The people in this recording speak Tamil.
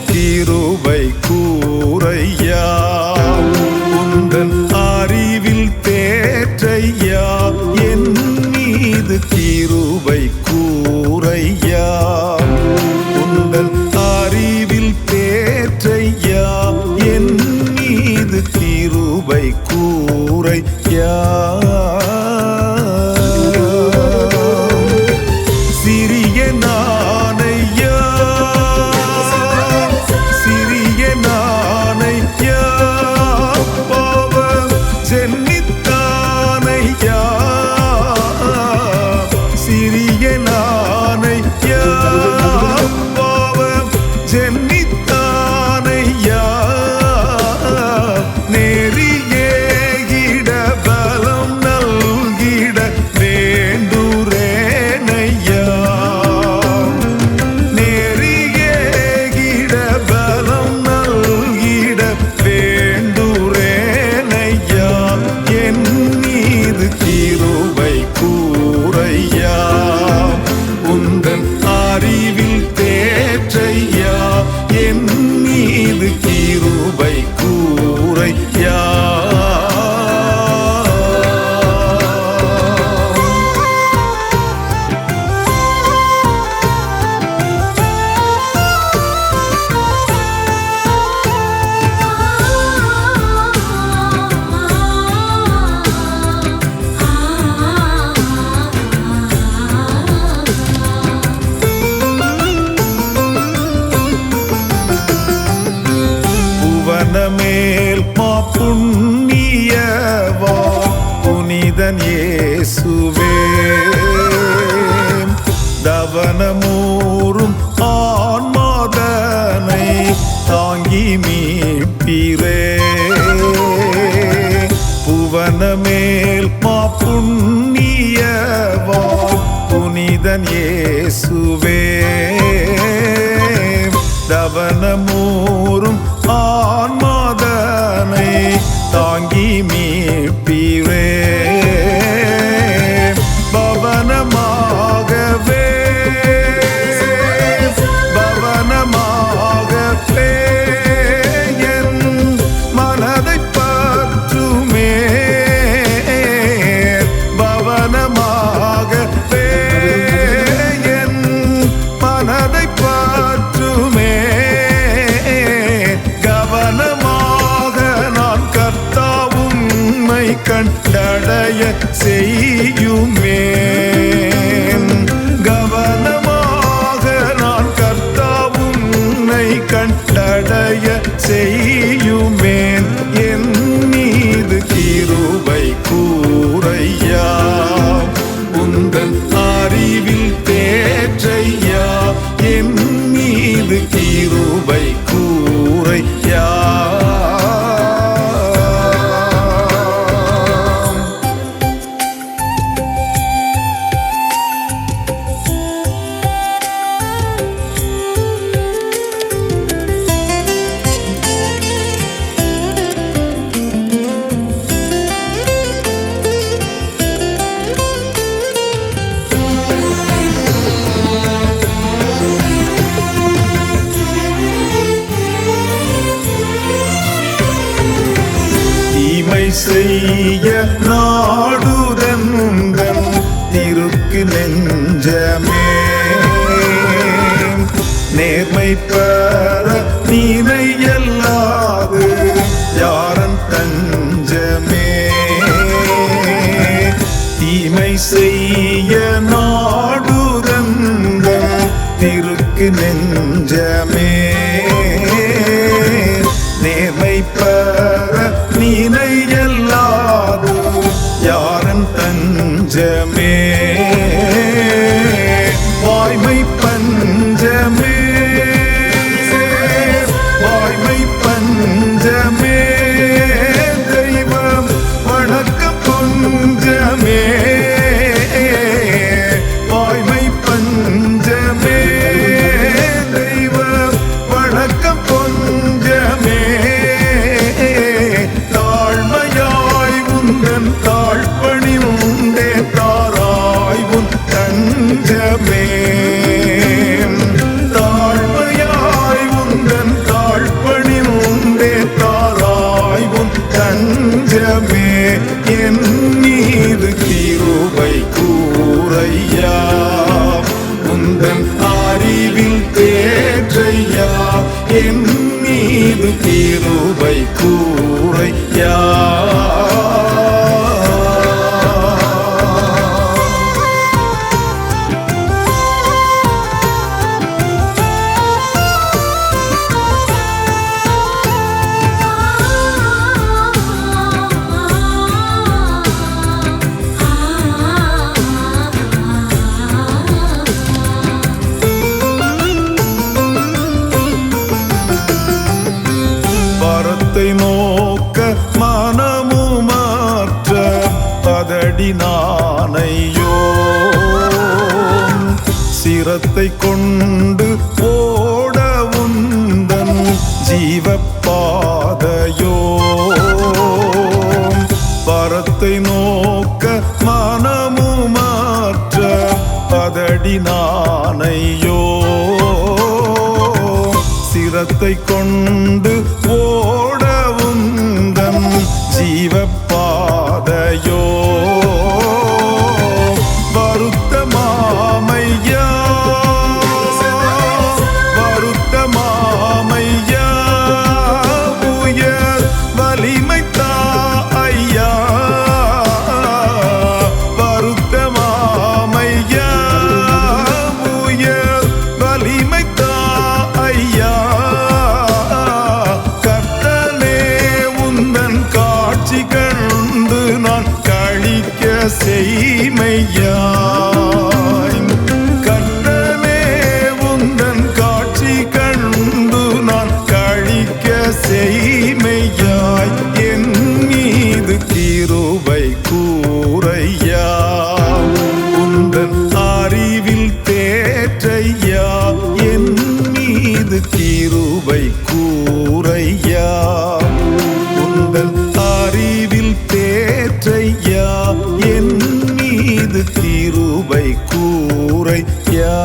கிருபை கூரையா உந்தன் அறிவில் தேற்றையா என் மீது கிருபை கூரையா உந்தன் அறிவில் தேற்றையா என் மீது கிருபை கூரையா சிறிய நானையா ஜென்னித்தானையா சிறிய நானையா பாவம் ஜென்னித்தானையா நெறியேகிட பலம் நல்கிட வேண்டுரேனையா நெறியேகிட பலம் நல்கிட வேண்டுரேனையா என் மீது கிருபை கூரையா உந்தன் அறிவில் தேற்றையா என் மீது கிருபை கூரையா மேல் புண்ணியவா புனிதன் இயேசுவே தவனமூரும் ஆன்மாதனை தாங்கி மீட்பீரே புவனமேல் புண்ணியவா புனிதன் இயேசுவே தவனமூரும் ஆன்மாதனை தாங்கி மீட்பீரே பவனமாகவே பவனமாகவே என் மனதை பற்றுமே பவனமாகவே என் மனதை பற்றுமே கண்டடைய செய்யுமே கவனமாக நான் கர்த்தாவுன்னை கண்டடைய செய்யுமேன் என் மீது கிருபை கூரையா உந்தன் அறிவில் தேற்றையா என் மீது கிருபை கூரையா செய்ய நாடுதன் திருக்கு நெஞ்சமே நேர்மை பெற நீனையல்லாது யாரன் தஞ்சமே தீமை செய்ய நாடுதன் திருக்கு நெஞ்சமே நேர்மை பெற தஞ்சமே என் மீது கிருபை கூரையா உந்தன் அறிவில் தேற்றையா என் மீது கிருபை கூரையா பரத்தை நோக்க மனமு மாற்ற பதடி நானையோ சிரத்தை கொண்டு ஓட உந்தன் ஜீவப்பாதையோ பரத்தை நோக்க மனமு மாற்ற பதடி நானையோ சிரத்தை கொண்டு ஓட உந்தன் ஜீவப்பாதையோ வருத்தமாமையா வருத்தமாமையா உயர் வலிமைத்தா ஐயா வருத்தமாமையா உயர் வலிமைத்தா ஐயா கண்டு நான் கழிக்க செய்மையாய் கண்டனே உந்தன் காட்சி கண்டு நான் கழிக்க செய்மையாய் என் மீது கிருபை கூரையா உந்தன் அறிவில் தேற்றையா என் மீது கிருபை கூரையா உந்தன் அறிவில் தேற்றையா என் மீது கிருபை கூரையா